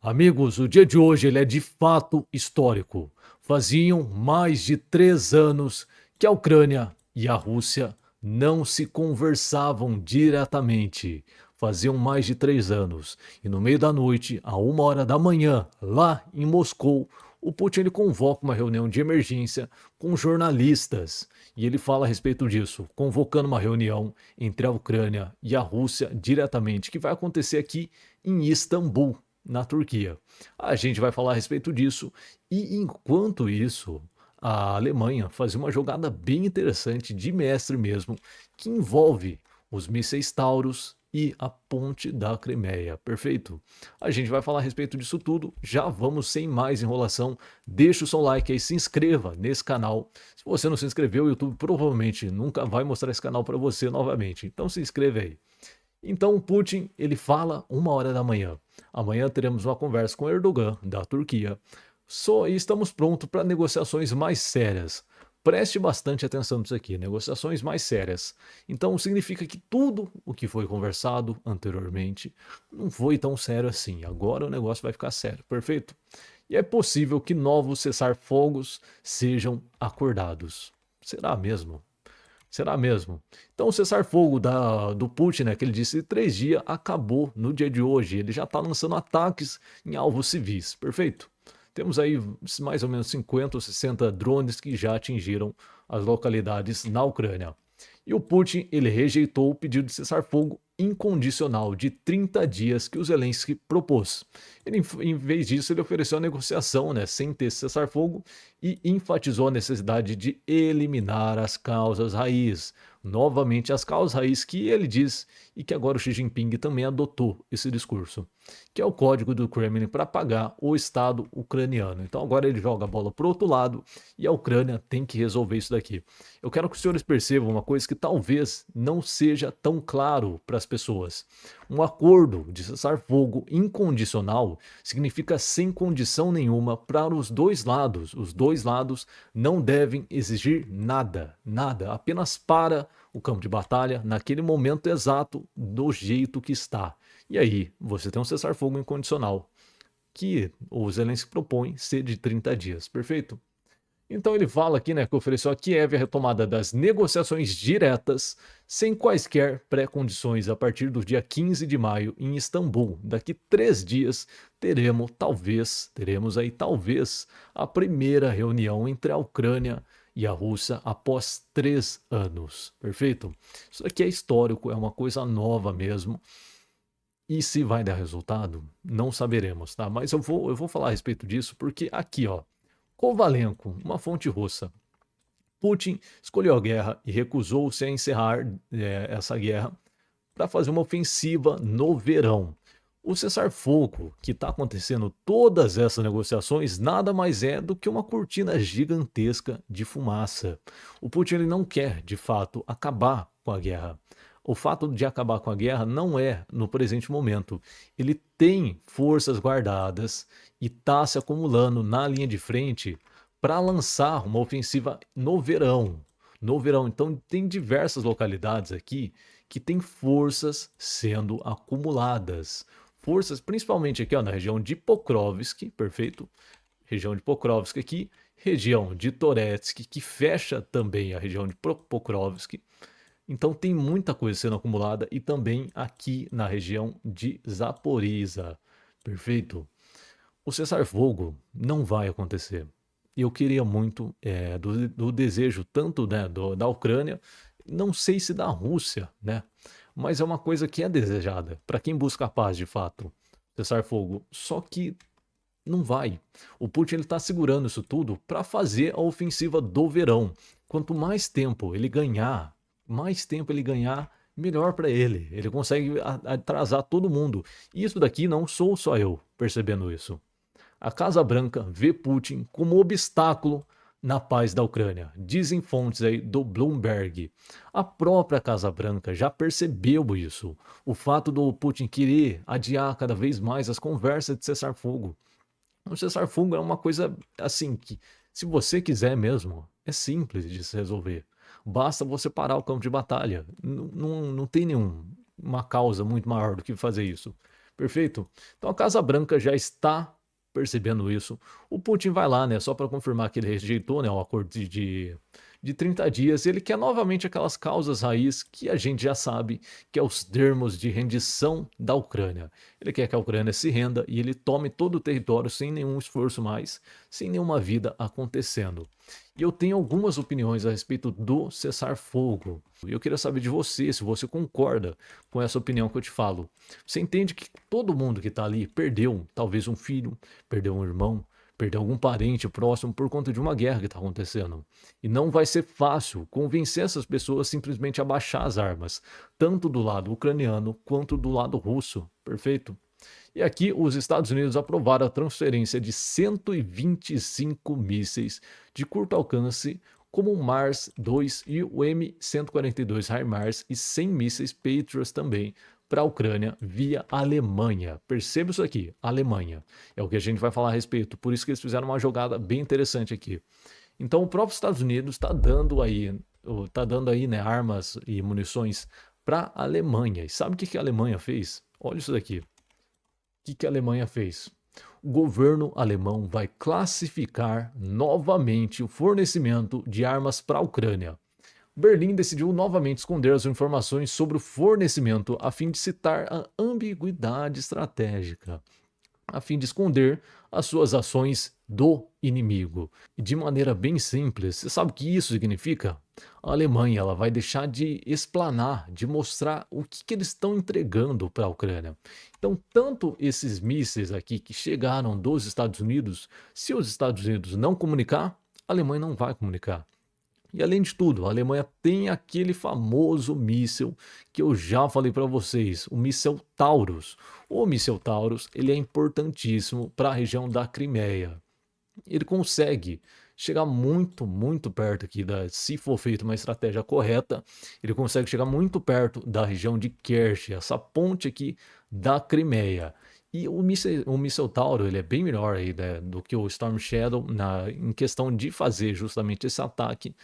Amigos, o dia de hoje ele é de fato histórico. Faziam mais de 3 anos que a Ucrânia e a Rússia não se conversavam diretamente. Faziam mais de 3 anos. E no meio da noite, a 1 hora da manhã, lá em Moscou, o Putin ele convoca uma reunião de emergência com jornalistas. E ele fala a respeito disso, convocando uma reunião entre a Ucrânia e a Rússia diretamente, que vai acontecer aqui em Istambul, na Turquia. A gente vai falar a respeito disso e enquanto isso, a Alemanha fazia uma jogada bem interessante de mestre mesmo, que envolve os mísseis Taurus e a ponte da Crimeia. Perfeito? A gente vai falar a respeito disso tudo. Já vamos sem mais enrolação. Deixa o seu like aí, se inscreva nesse canal. Se você não se inscreveu, o YouTube provavelmente nunca vai mostrar esse canal para você novamente. Então se inscreva aí. Então o Putin ele fala 1 hora da manhã. Amanhã teremos uma conversa com Erdogan, da Turquia. Só estamos prontos para negociações mais sérias. Preste bastante atenção nisso aqui, negociações mais sérias. Então significa que tudo o que foi conversado anteriormente não foi tão sério assim. Agora o negócio vai ficar sério, perfeito? E é possível que novos cessar-fogos sejam acordados. Será mesmo? Será mesmo? Então o cessar-fogo do Putin, né, que ele disse 3 dias, acabou no dia de hoje. Ele já está lançando ataques em alvos civis, perfeito? Temos aí mais ou menos 50 ou 60 drones que já atingiram as localidades na Ucrânia. E o Putin ele rejeitou o pedido de cessar-fogo incondicional de 30 dias que o Zelensky propôs. Ele, em vez disso, ele ofereceu a negociação, né, sem ter cessar-fogo e enfatizou a necessidade de eliminar as causas raiz. Novamente, as causas raiz que ele diz e que agora o Xi Jinping também adotou esse discurso, que é o código do Kremlin para pagar o Estado ucraniano. Então agora ele joga a bola para o outro lado e a Ucrânia tem que resolver isso daqui. Eu quero que os senhores percebam uma coisa que talvez não seja tão claro para as pessoas. Um acordo de cessar-fogo incondicional significa sem condição nenhuma para os dois lados. Os dois lados não devem exigir nada, nada, apenas para o campo de batalha naquele momento exato, do jeito que está. E aí, você tem um cessar-fogo incondicional, que o Zelensky propõe ser de 30 dias, perfeito? Então ele fala aqui, né, que ofereceu a Kiev a retomada das negociações diretas, sem quaisquer pré-condições, a partir do dia 15 de maio em Istambul. Daqui 3 dias teremos aí talvez a primeira reunião entre a Ucrânia e a Rússia após 3 anos. Perfeito? Isso aqui é histórico, é uma coisa nova mesmo. E se vai dar resultado, não saberemos, tá? Mas eu vou falar a respeito disso porque aqui, ó, Kovalenko, uma fonte russa. Putin escolheu a guerra e recusou-se a encerrar essa guerra para fazer uma ofensiva no verão. O cessar-fogo que está acontecendo, todas essas negociações, nada mais é do que uma cortina gigantesca de fumaça. O Putin ele não quer, de fato, acabar com a guerra. O fato de acabar com a guerra não é no presente momento. Ele tem forças guardadas e está se acumulando na linha de frente para lançar uma ofensiva no verão. No verão, então tem diversas localidades aqui que têm forças sendo acumuladas. Forças, principalmente aqui ó, na região de Pokrovsk, perfeito? Região de Pokrovsk aqui, região de Toretsk, que fecha também a região de Pokrovsk. Então tem muita coisa sendo acumulada e também aqui na região de Zaporizhzhia, perfeito? O cessar-fogo não vai acontecer. E eu queria muito do desejo tanto né, da Ucrânia, não sei se da Rússia, né? Mas é uma coisa que é desejada para quem busca a paz de fato, cessar-fogo. Só que não vai. O Putin está segurando isso tudo para fazer a ofensiva do verão. Quanto mais tempo ele ganhar, melhor para ele. Ele consegue atrasar todo mundo. E isso daqui não sou só eu percebendo isso. A Casa Branca vê Putin como obstáculo na paz da Ucrânia, dizem fontes aí do Bloomberg. A própria Casa Branca já percebeu isso. O fato do Putin querer adiar cada vez mais as conversas de cessar-fogo. O cessar-fogo é uma coisa assim que, se você quiser mesmo, é simples de se resolver. Basta você parar o campo de batalha. Não tem nenhuma causa muito maior do que fazer isso. Perfeito? Então a Casa Branca já está percebendo isso. O Putin vai lá, né, só para confirmar que ele rejeitou, né, o acordo de 30 dias. Ele quer novamente aquelas causas raiz que a gente já sabe, que é os termos de rendição da Ucrânia. Ele quer que a Ucrânia se renda e ele tome todo o território sem nenhum esforço mais, sem nenhuma vida acontecendo. E eu tenho algumas opiniões a respeito do cessar-fogo. E eu queria saber de você, se você concorda com essa opinião que eu te falo. Você entende que todo mundo que está ali perdeu, talvez um filho, perdeu um irmão, perdeu algum parente próximo por conta de uma guerra que está acontecendo. E não vai ser fácil convencer essas pessoas simplesmente a baixar as armas, tanto do lado ucraniano quanto do lado russo. Perfeito? E aqui os Estados Unidos aprovaram a transferência de 125 mísseis de curto alcance, como o Mars 2 e o M142 HIMARS e 100 mísseis Patriot também para a Ucrânia via Alemanha. Perceba isso aqui, Alemanha. É o que a gente vai falar a respeito, por isso que eles fizeram uma jogada bem interessante aqui. Então o próprio Estados Unidos está dando aí, né, armas e munições para a Alemanha. E sabe o que a Alemanha fez? Olha isso daqui. O que a Alemanha fez? O governo alemão vai classificar novamente o fornecimento de armas para a Ucrânia. Berlim decidiu novamente esconder as informações sobre o fornecimento a fim de citar a ambiguidade estratégica, a fim de esconder as suas ações do inimigo. E de maneira bem simples, você sabe o que isso significa? A Alemanha ela vai deixar de explanar, de mostrar o que eles estão entregando para a Ucrânia. Então, tanto esses mísseis aqui que chegaram dos Estados Unidos, se os Estados Unidos não comunicar, a Alemanha não vai comunicar. E além de tudo, a Alemanha tem aquele famoso míssil que eu já falei para vocês, o míssil Taurus. O míssil Taurus, ele é importantíssimo para a região da Crimeia. Ele consegue chegar muito, muito perto aqui se for feita uma estratégia correta, ele consegue chegar muito perto da região de Kerch, essa ponte aqui da Crimeia. E o míssil Tauro ele é bem melhor aí, né, do que o Storm Shadow em questão de fazer justamente esse ataque.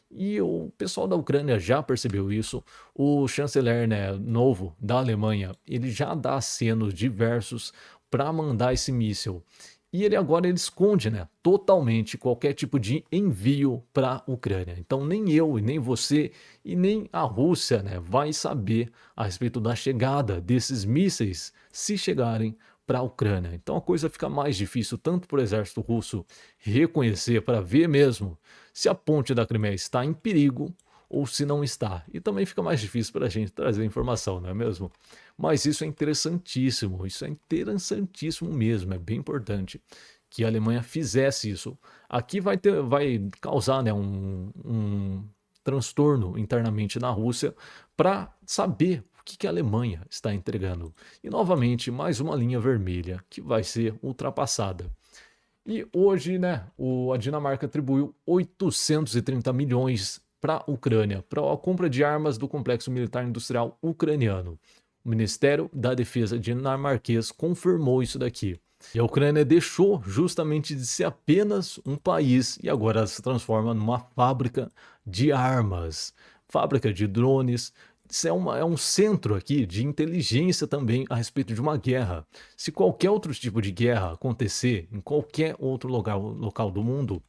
E o pessoal da Ucrânia já percebeu isso. O chanceler, né, novo da Alemanha, ele já dá acenos diversos para mandar esse míssil. E ele esconde, né, totalmente qualquer tipo de envio para a Ucrânia. Então nem eu e nem você e nem a Rússia, né, vai saber a respeito da chegada desses mísseis se chegarem para a Ucrânia. Então a coisa fica mais difícil tanto para o exército russo reconhecer para ver mesmo se a ponte da Crimeia está em perigo ou se não está. E também fica mais difícil para a gente trazer informação, não é mesmo? Mas isso é interessantíssimo mesmo, é bem importante que a Alemanha fizesse isso. Aqui vai causar, né, um transtorno internamente na Rússia para saber o que a Alemanha está entregando. E novamente, mais uma linha vermelha que vai ser ultrapassada. E hoje, né, a Dinamarca atribuiu 830 milhões para a Ucrânia, para a compra de armas do complexo militar industrial ucraniano. O Ministério da Defesa dinamarquês confirmou isso daqui. E a Ucrânia deixou justamente de ser apenas um país e agora se transforma numa fábrica de armas, fábrica de drones. Isso é um centro aqui de inteligência também a respeito de uma guerra. Se qualquer outro tipo de guerra acontecer em qualquer outro local do mundo,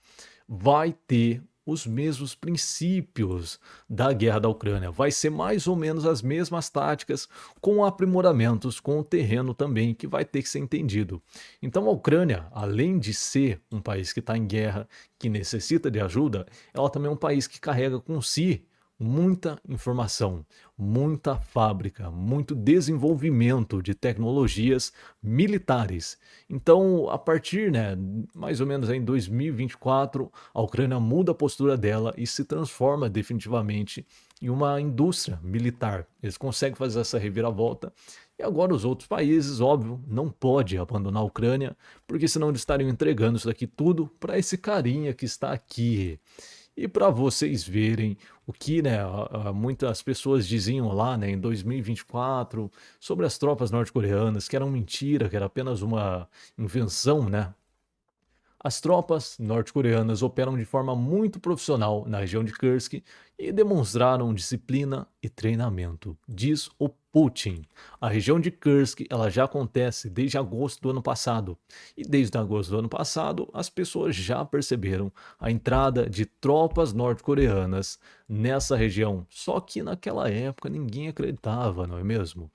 vai ter os mesmos princípios da guerra da Ucrânia. Vai ser mais ou menos as mesmas táticas, com aprimoramentos com o terreno também, que vai ter que ser entendido. Então a Ucrânia, além de ser um país que está em guerra, que necessita de ajuda, ela também é um país que carrega com si muita informação, muita fábrica, muito desenvolvimento de tecnologias militares. Então, a partir, né, mais ou menos em 2024, a Ucrânia muda a postura dela e se transforma definitivamente em uma indústria militar. Eles conseguem fazer essa reviravolta. E agora os outros países, óbvio, não podem abandonar a Ucrânia, porque senão eles estariam entregando isso daqui tudo para esse carinha que está aqui. E para vocês verem o que, né, muitas pessoas diziam lá, né, em 2024 sobre as tropas norte-coreanas, que era uma mentira, que era apenas uma invenção, né? As tropas norte-coreanas operam de forma muito profissional na região de Kursk e demonstraram disciplina e treinamento, diz o Putin. A região de Kursk ela já acontece desde agosto do ano passado e desde agosto do ano passado as pessoas já perceberam a entrada de tropas norte-coreanas nessa região. Só que naquela época ninguém acreditava, não é mesmo?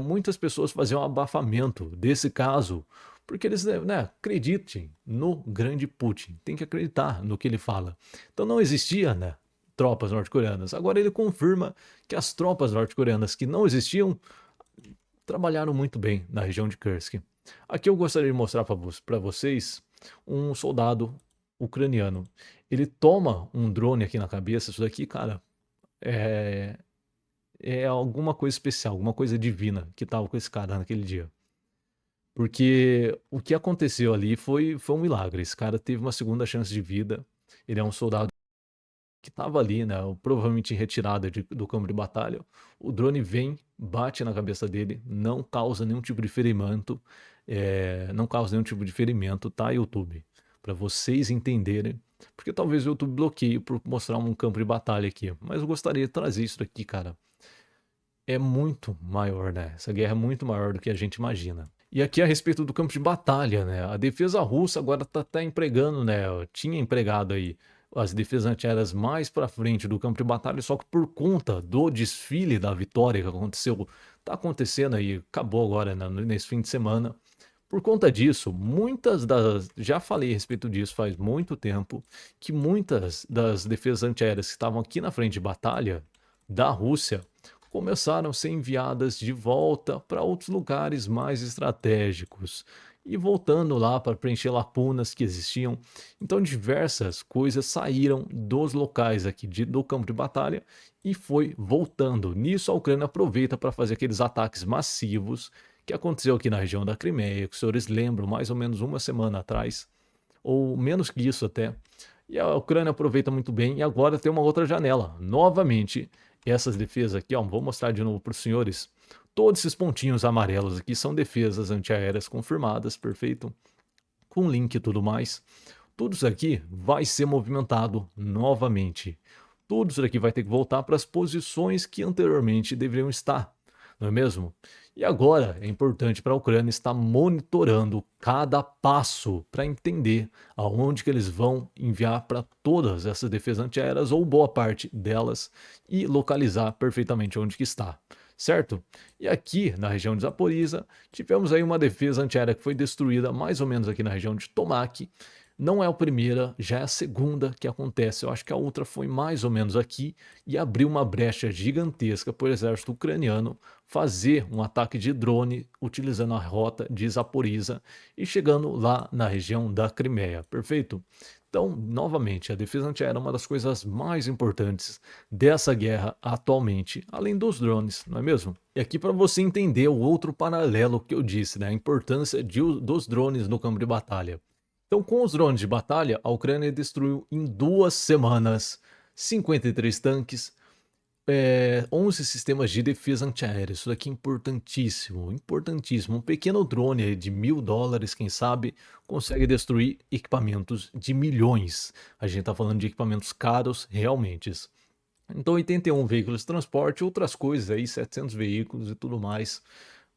Muitas pessoas faziam abafamento desse caso porque eles, né, acreditem no grande Putin, tem que acreditar no que ele fala. Então não existia, né, tropas norte-coreanas. Agora ele confirma que as tropas norte-coreanas que não existiam trabalharam muito bem na região de Kursk. Aqui eu gostaria de mostrar para vocês um soldado ucraniano. Ele toma um drone aqui na cabeça. Isso daqui, cara, é, é alguma coisa especial, alguma coisa divina que tava com esse cara naquele dia. Porque o que aconteceu ali foi um milagre. Esse cara teve uma segunda chance de vida. Ele é um soldado que estava ali, né, provavelmente em retirada do campo de batalha. O drone vem, bate na cabeça dele, não causa nenhum tipo de ferimento, não causa nenhum tipo de ferimento, tá, YouTube? Para vocês entenderem, porque talvez o YouTube bloqueie por mostrar um campo de batalha aqui, mas eu gostaria de trazer isso aqui, cara. É muito maior, né? Essa guerra é muito maior do que a gente imagina. E aqui a respeito do campo de batalha, né? A defesa russa agora tá empregando, né? Tinha empregado aí as defesas antiaéreas mais para frente do campo de batalha, só que por conta do desfile da vitória que aconteceu, tá acontecendo aí, acabou agora, né, nesse fim de semana. Por conta disso, muitas das. Já falei a respeito disso faz muito tempo, que muitas das defesas antiaéreas que estavam aqui na frente de batalha da Rússia começaram a ser enviadas de volta para outros lugares mais estratégicos e voltando lá para preencher lacunas que existiam. Então, diversas coisas saíram dos locais aqui do campo de batalha e foi voltando. Nisso, a Ucrânia aproveita para fazer aqueles ataques massivos que aconteceu aqui na região da Crimeia, que os senhores lembram mais ou menos uma semana atrás, ou menos que isso até. E a Ucrânia aproveita muito bem e agora tem uma outra janela. Novamente, essas defesas aqui, ó, vou mostrar de novo para os senhores. Todos esses pontinhos amarelos aqui são defesas antiaéreas confirmadas, perfeito? Com link e tudo mais. Tudo isso aqui vai ser movimentado novamente. Tudo isso aqui vai ter que voltar para as posições que anteriormente deveriam estar, não é mesmo? E agora é importante para a Ucrânia estar monitorando cada passo para entender aonde que eles vão enviar para todas essas defesas antiaéreas ou boa parte delas e localizar perfeitamente onde que está, certo? E aqui na região de Zaporizhzhia tivemos aí uma defesa antiaérea que foi destruída mais ou menos aqui na região de Tomak. Não é a primeira, já é a segunda que acontece. Eu acho que a outra foi mais ou menos aqui e abriu uma brecha gigantesca para o exército ucraniano fazer um ataque de drone utilizando a rota de Zaporizhzhia e chegando lá na região da Crimeia, perfeito? Então, novamente, a defesa antiaérea é uma das coisas mais importantes dessa guerra atualmente, além dos drones, não é mesmo? E aqui para você entender o outro paralelo que eu disse, né, a importância dos drones no campo de batalha. Então, com os drones de batalha, a Ucrânia destruiu em 2 semanas 53 tanques, 11 sistemas de defesa antiaérea. Isso daqui é importantíssimo, importantíssimo. Um pequeno drone aí de $1000, quem sabe, consegue destruir equipamentos de milhões. A gente está falando de equipamentos caros realmente. Então, 81 veículos de transporte, outras coisas aí, 700 veículos e tudo mais.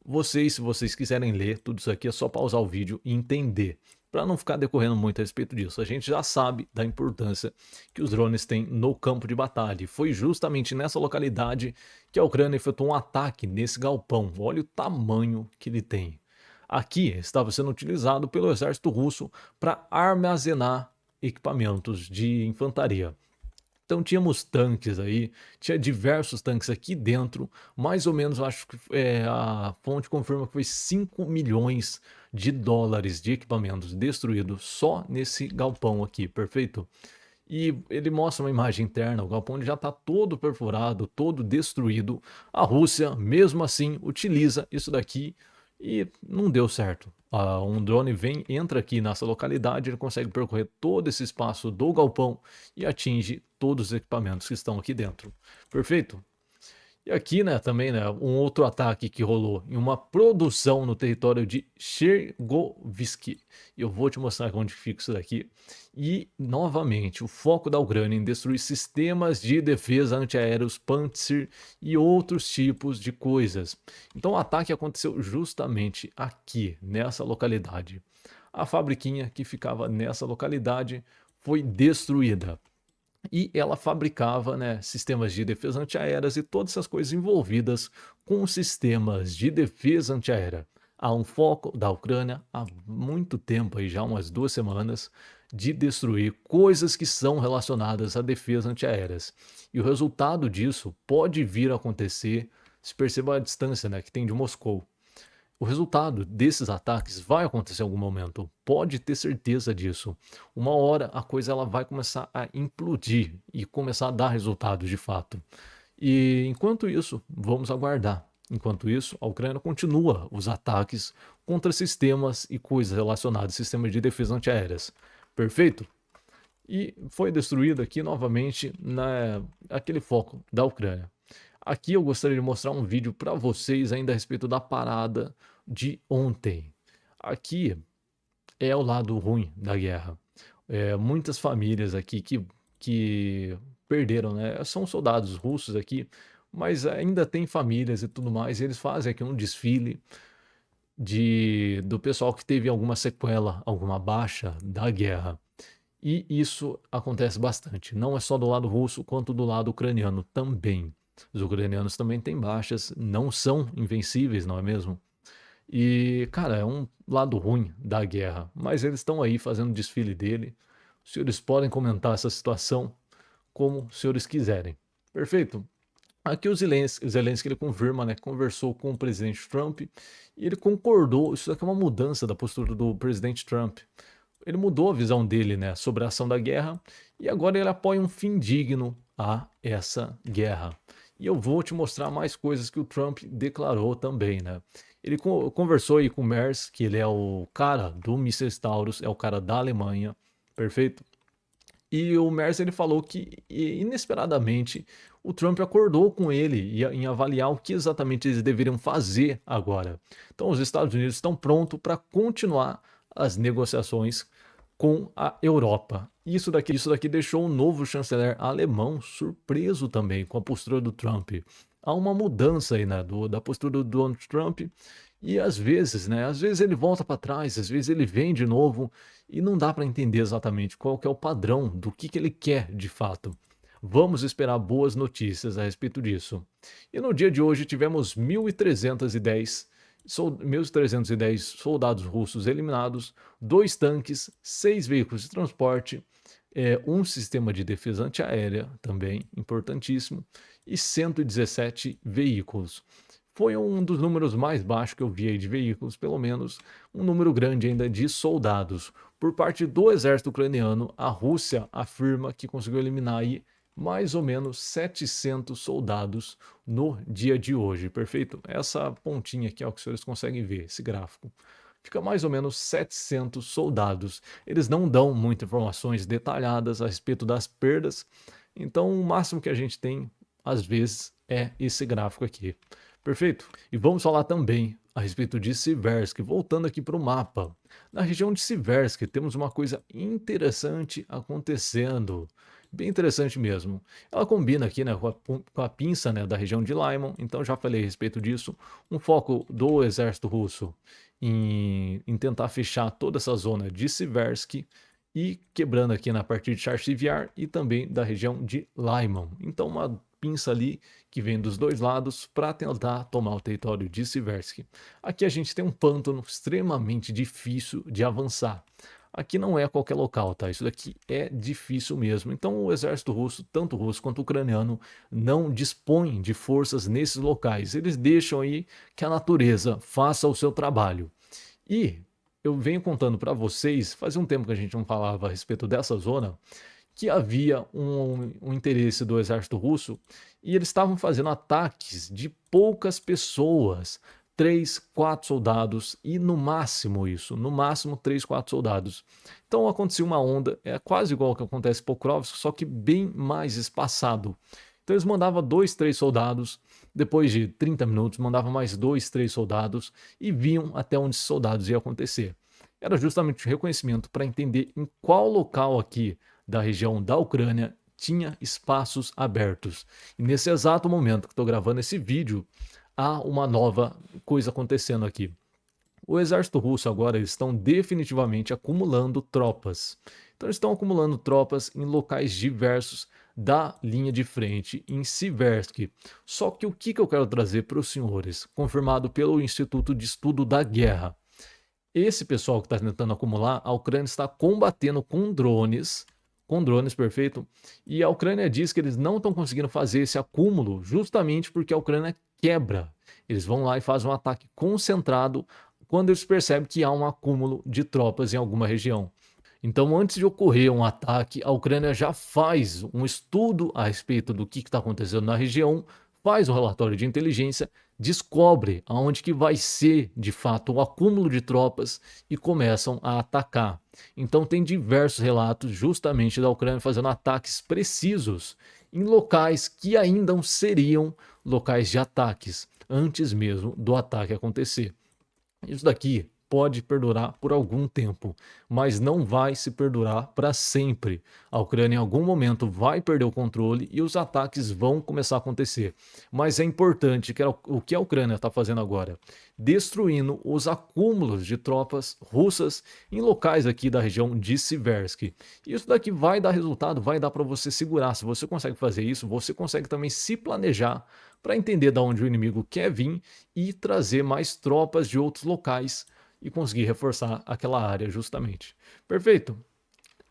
Vocês, se vocês quiserem ler tudo isso aqui, é só pausar o vídeo e entender. Para não ficar decorrendo muito a respeito disso, a gente já sabe da importância que os drones têm no campo de batalha. E foi justamente nessa localidade que a Ucrânia efetuou um ataque nesse galpão. Olha o tamanho que ele tem. Aqui estava sendo utilizado pelo exército russo para armazenar equipamentos de infantaria. Então tínhamos tanques aí, tinha diversos tanques aqui dentro, mais ou menos, acho que a fonte confirma que foi 5 milhões de dólares de equipamentos destruídos só nesse galpão aqui, perfeito? E ele mostra uma imagem interna, o galpão já está todo perfurado, todo destruído. A Rússia, mesmo assim, utiliza isso daqui e não deu certo. Um drone vem, entra aqui nessa localidade, ele consegue percorrer todo esse espaço do galpão e atinge todos os equipamentos que estão aqui dentro. Perfeito? E aqui, né, também, né, um outro ataque que rolou em uma produção no território de Chergovsky. E eu vou te mostrar onde fica isso daqui. E, novamente, o foco da Ucrânia em destruir sistemas de defesa antiaéreos Pantsir e outros tipos de coisas. Então, o ataque aconteceu justamente aqui, nessa localidade. A fabriquinha que ficava nessa localidade foi destruída. E ela fabricava, né, sistemas de defesa antiaéreas e todas essas coisas envolvidas com sistemas de defesa antiaérea. Há um foco da Ucrânia há muito tempo, aí já umas 2 semanas, de destruir coisas que são relacionadas à defesa antiaéreas. E o resultado disso pode vir a acontecer, se perceba a distância, né, que tem de Moscou. O resultado desses ataques vai acontecer em algum momento, pode ter certeza disso. Uma hora a coisa ela vai começar a implodir e começar a dar resultados de fato. E enquanto isso, vamos aguardar. Enquanto isso, a Ucrânia continua os ataques contra sistemas e coisas relacionadas a sistemas de defesa antiaéreas. Perfeito? E foi destruído aqui novamente aquele foco da Ucrânia. Aqui eu gostaria de mostrar um vídeo para vocês ainda a respeito da parada de ontem. Aqui é o lado ruim da guerra. Muitas famílias aqui que perderam, né? São soldados russos aqui, mas ainda tem famílias e tudo mais. E eles fazem aqui um desfile do pessoal que teve alguma sequela, alguma baixa da guerra. E isso acontece bastante. Não é só do lado russo, quanto do lado ucraniano também. Os ucranianos também têm baixas, não são invencíveis, não é mesmo? E, cara, é um lado ruim da guerra, mas eles estão aí fazendo o desfile dele. Os senhores podem comentar essa situação como os senhores quiserem. Perfeito? Aqui o Zelensky ele confirma, né, conversou com o presidente Trump e ele concordou. Isso aqui é uma mudança da postura do presidente Trump. Ele mudou a visão dele, né, sobre a ação da guerra e agora ele apoia um fim digno a essa guerra. E eu vou te mostrar mais coisas que o Trump declarou também, né? Ele conversou aí com o Merz, que ele é o cara do Mísseis Taurus, é o cara da Alemanha, perfeito? E o Merz ele falou que inesperadamente o Trump acordou com ele em avaliar o que exatamente eles deveriam fazer agora. Então os Estados Unidos estão prontos para continuar as negociações com a Europa. Isso daqui deixou o novo chanceler alemão surpreso também com a postura do Trump. Há uma mudança aí, né, da postura do Donald Trump e às vezes, né, às vezes ele volta para trás, às vezes ele vem de novo e não dá para entender exatamente qual que é o padrão do que ele quer de fato. Vamos esperar boas notícias a respeito disso. E no dia de hoje tivemos 1.310 soldados russos eliminados, 2 tanques, 6 veículos de transporte, um sistema de defesa antiaérea também importantíssimo e 117 veículos. Foi um dos números mais baixos que eu vi aí de veículos, pelo menos um número grande ainda de soldados. Por parte do exército ucraniano, a Rússia afirma que conseguiu eliminar aí mais ou menos 700 soldados no dia de hoje, perfeito? Essa pontinha aqui é o que os senhores conseguem ver, esse gráfico. Fica mais ou menos 700 soldados. Eles não dão muitas informações detalhadas a respeito das perdas, então o máximo que a gente tem, às vezes, é esse gráfico aqui. Perfeito? E vamos falar também a respeito de Siversk, voltando aqui para o mapa. Na região de Siversk temos uma coisa interessante acontecendo. Bem interessante mesmo. Ela combina aqui, né, com a pinça, né, da região de Lyman, então já falei a respeito disso. Um foco do exército russo em tentar fechar toda essa zona de Siversk e quebrando aqui na parte de Charsivyar e também da região de Lyman. Então uma pinça ali que vem dos dois lados para tentar tomar o território de Siversk. Aqui a gente tem um pântano extremamente difícil de avançar. Aqui não é qualquer local, tá? Isso daqui é difícil mesmo. Então o exército russo, tanto russo quanto ucraniano, não dispõe de forças nesses locais. Eles deixam aí que a natureza faça o seu trabalho. E eu venho contando para vocês, fazia um tempo que a gente não falava a respeito dessa zona, que havia um interesse do exército russo e eles estavam fazendo ataques de poucas pessoas, 3, 4 soldados e no máximo isso, no máximo 3, 4 soldados. Então acontecia uma onda, é quase igual ao que acontece em Pokrovsk, só que bem mais espaçado. Então eles mandavam 2, 3 soldados Depois de 30 minutos, mandava mais 2, 3 soldados e viam até onde esses soldados ia acontecer. Era justamente o reconhecimento para entender em qual local aqui da região da Ucrânia tinha espaços abertos. E nesse exato momento que estou gravando esse vídeo, há uma nova coisa acontecendo aqui. O exército russo agora eles estão definitivamente acumulando tropas. Então eles estão acumulando tropas em locais diversos da linha de frente em Siversk. Só que o que eu quero trazer para os senhores, confirmado pelo Instituto de Estudo da Guerra. Esse pessoal que está tentando acumular, a Ucrânia está combatendo com drones, perfeito, e a Ucrânia diz que eles não estão conseguindo fazer esse acúmulo justamente porque a Ucrânia quebra. Eles vão lá e fazem um ataque concentrado quando eles percebem que há um acúmulo de tropas em alguma região. Então, antes de ocorrer um ataque, a Ucrânia já faz um estudo a respeito do que está acontecendo na região, faz um relatório de inteligência, descobre aonde que vai ser de fato o acúmulo de tropas e começam a atacar. Então tem diversos relatos justamente da Ucrânia fazendo ataques precisos em locais que ainda seriam locais de ataques, antes mesmo do ataque acontecer. Isso daqui pode perdurar por algum tempo, mas não vai se perdurar para sempre. A Ucrânia em algum momento vai perder o controle e os ataques vão começar a acontecer. Mas é importante que o que a Ucrânia está fazendo agora, destruindo os acúmulos de tropas russas em locais aqui da região de Siversk. Isso daqui vai dar resultado, vai dar para você segurar. Se você consegue fazer isso, você consegue também se planejar para entender de onde o inimigo quer vir e trazer mais tropas de outros locais e conseguir reforçar aquela área justamente. Perfeito?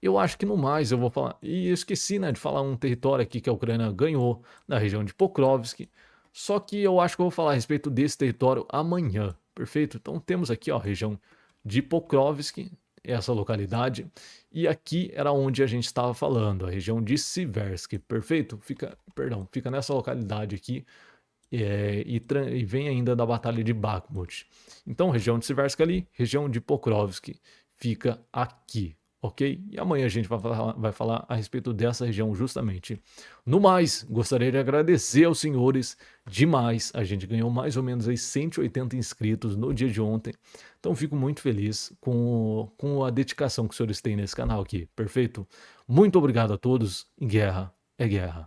Eu acho que no mais eu vou falar. E eu esqueci, né, de falar um território aqui que a Ucrânia ganhou na região de Pokrovsk. Só que eu acho que eu vou falar a respeito desse território amanhã. Perfeito? Então temos aqui ó, a região de Pokrovsk, essa localidade. E aqui era onde a gente estava falando, a região de Siversk. Perfeito? Fica nessa localidade aqui. E vem ainda da Batalha de Bakhmut. Então, região de Siversk ali, região de Pokrovsk fica aqui, ok? E amanhã a gente vai falar a respeito dessa região justamente. No mais, gostaria de agradecer aos senhores demais. A gente ganhou mais ou menos aí 180 inscritos no dia de ontem. Então, fico muito feliz com a dedicação que os senhores têm nesse canal aqui, perfeito? Muito obrigado a todos e guerra é guerra.